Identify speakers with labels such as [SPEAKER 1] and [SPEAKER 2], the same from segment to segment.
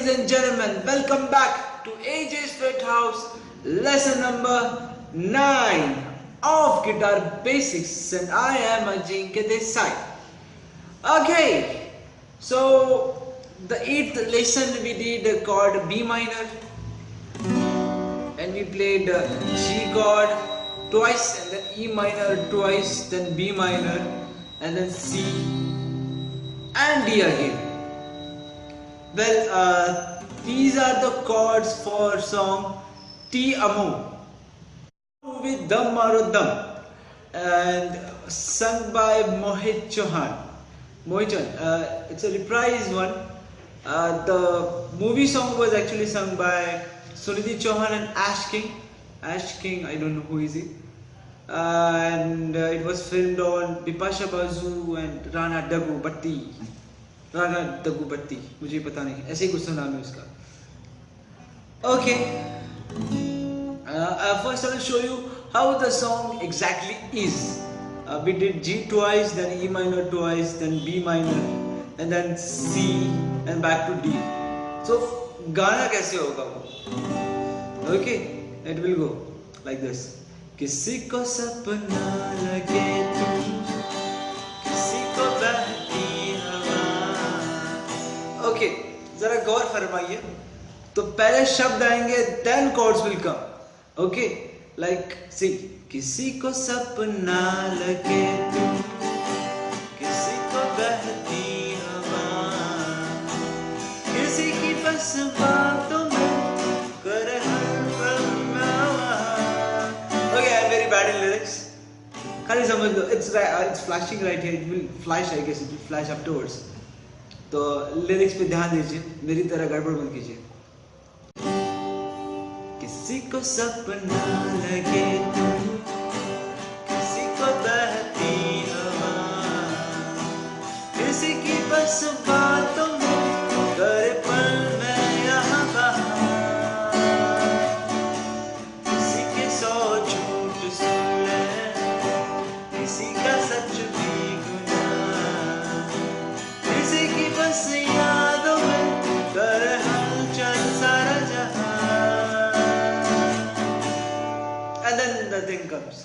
[SPEAKER 1] ladies and gentlemen, welcome back to AJ's Fit House, lesson number 9 of Guitar Basics, and I am Ajinkya Desai. Okay, so the 8th lesson we did chord B minor, and we played G chord twice, and then E minor twice, then B minor, and then C and D again. Well, these are the chords for song Ti Amo, movie Dum Maro Dum, and sung by Mohit Chauhan. It's a reprise one. The movie song was actually sung by Sunidhi Chauhan and Ash King. Ash King, I don't know who is he. And it was filmed on Bipasha Basu and Rana Daggubati. मुझे पता नहीं, ऐसे ही कुछ तो नाम है उसका. Okay, first I will show you how the song exactly is. We did G twice, then E minor twice, then B minor, and then C, and back to D. So गाना कैसे होगा वो? Okay, it will go like this. किसी को सपना लगे तुम, किसी को बहती हवा. Okay, जरा गौर फरमाइए. तो पहले शब्द आएंगे, then chords will come. Okay, like see. किसी को सपना लगे तुम, किसी को बहती हवा, किसी की बस बातों में करे हर पल नवा. Okay, I'm very bad in lyrics. खाली समझ लो. It's flashing right here. It will flash, I guess. It will flash afterwards. तो लिरिक्स पे ध्यान दीजिए, मेरी तरह गड़बड़ मत कीजिए. किसी को सपना लगे तुम, किसी को बहती हवा, किसी की बस बातों में करे पल में यहाँ वहाँ, किसी के 100 झूठ सुन ले, किसी का सच भी गुनाह, किसी की बस यादों में करे हलचल सारा जहां. And then the thing comes.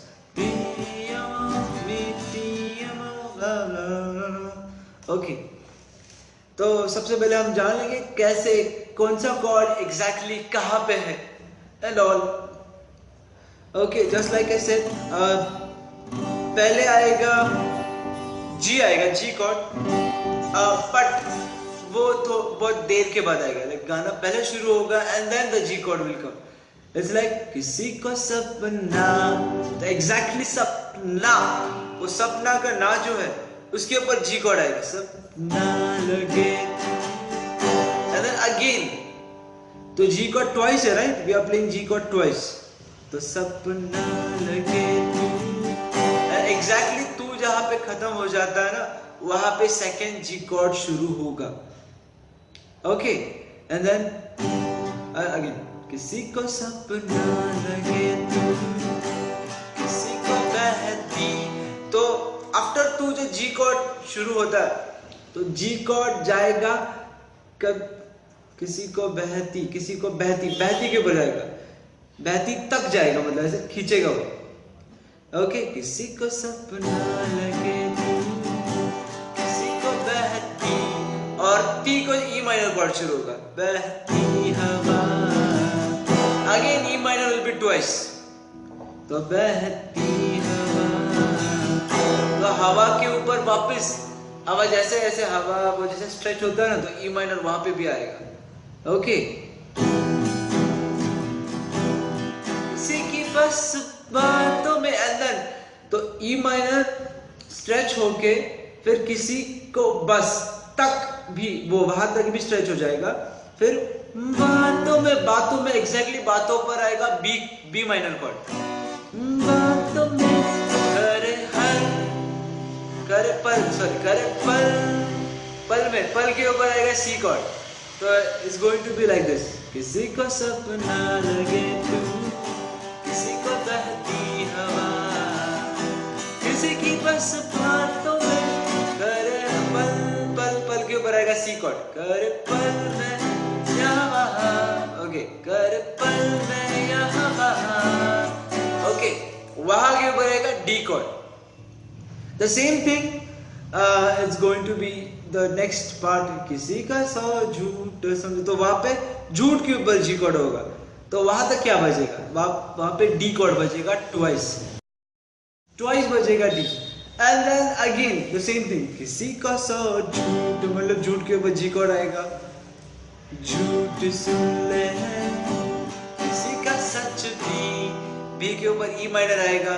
[SPEAKER 1] Okay. तो सबसे पहले हम जान लेंगे कैसे, कौन सा कॉर्ड एग्जैक्टली कहाँ पे है and all. Okay, just like I said, पहले आएगा G, आएगा G कॉर्ड, बट वो तो बहुत देर के बाद आएगा. लाइक गाना पहले शुरू होगा and then the G chord will come. It's like किसी को सपना, तो एग्जैक्टली सपना, वो सपना का ना जो है उसके ऊपर G chord आएगा. सपना लगे and then again, तो G chord twice है, right? We are playing G chord twice. तो सपना लगे एग्जैक्टली तू जहाँ पे खत्म हो जाता है ना, वहां पे सेकेंड G chord शुरू होगा. Okay, and then again, किसी को सपना लगे तुम, किसी को बहती. तो आफ्टर तू जो G chord शुरू होता है, तो G chord जाएगा कब, किसी को बहती, किसी को बहती, बहती के ऊपर जाएगा, बहती तक जाएगा, मतलब ऐसे खींचेगा वो. ओके, किसी को सपना लगे तुम, किसी को बहती, और टी को E minor chord शुरू होगा, बहती हवा. Again E minor will be twice. तो बहती हवा, तो हवा के ऊपर वापस, हवा जैसे जैसे हवा वो जैसे स्ट्रेच होता है ना, तो E minor वहां पे भी आएगा. ओके, किसी की बस बातों में, and then तो E minor स्ट्रेच होके फिर किसी को बस तक भी, वो वहां तक भी स्ट्रेच हो जाएगा. फिर बातों में एग्जैक्टली बातों पर आएगा बी माइनर कॉर्ड. बातों में करे हर, करे पल, पल में, पल के ऊपर आएगा सी कॉर्ड. तो it's going to be like this. किसी को सपना लगे तुम, किसी को बहती हवा, किसी की बस बातों में करे पल, पल के ऊपर आएगा सी कॉर्ड. करे पल में ओके कर पल में यहाँ वहाँ, ओके वहाँ के ऊपर आएगा D chord. The same thing it's going to be the next part, किसी का 100 झूठ समझो, तो वहां पे झूठ के ऊपर जी कॉर्ड होगा, तो वहां तक क्या बजेगा, वहां पे डी कॉर्ड बजेगा ट्वाइस बजेगा D, and then again the same thing, किसी का 100 झूठ, मतलब झूठ के ऊपर जी कॉर्ड आएगा, झूठ सुन ले किसी का सच भी के ऊपर ई माइनर आएगा,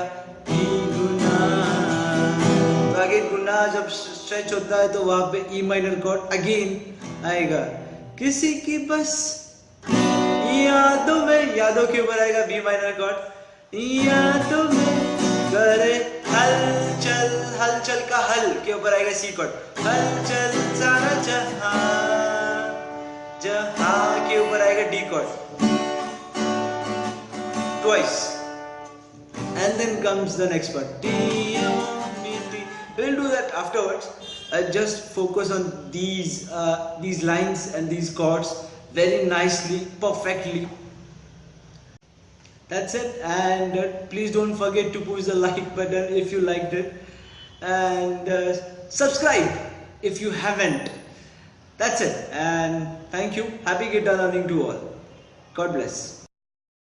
[SPEAKER 1] ई गुनाह, तो अगेन गुनाह जब स्ट्रेच होता है तो वहां पे ई माइनर कॉर्ड अगेन आएगा, किसी की बस यादों के ऊपर आएगा बी माइनर कॉर्ड, यादों में करे हलचल का हल के ऊपर आएगा सी कॉर्ड, हलचल सारा जहां के ऊपर आएगा D cord twice, and then comes the next part, we'll do that afterwards. Just focus on these lines and these chords very nicely, perfectly. That's it, and please don't forget to push the like button if you liked it, and subscribe if you haven't. That's it, and thank you. Happy guitar learning to all. God bless.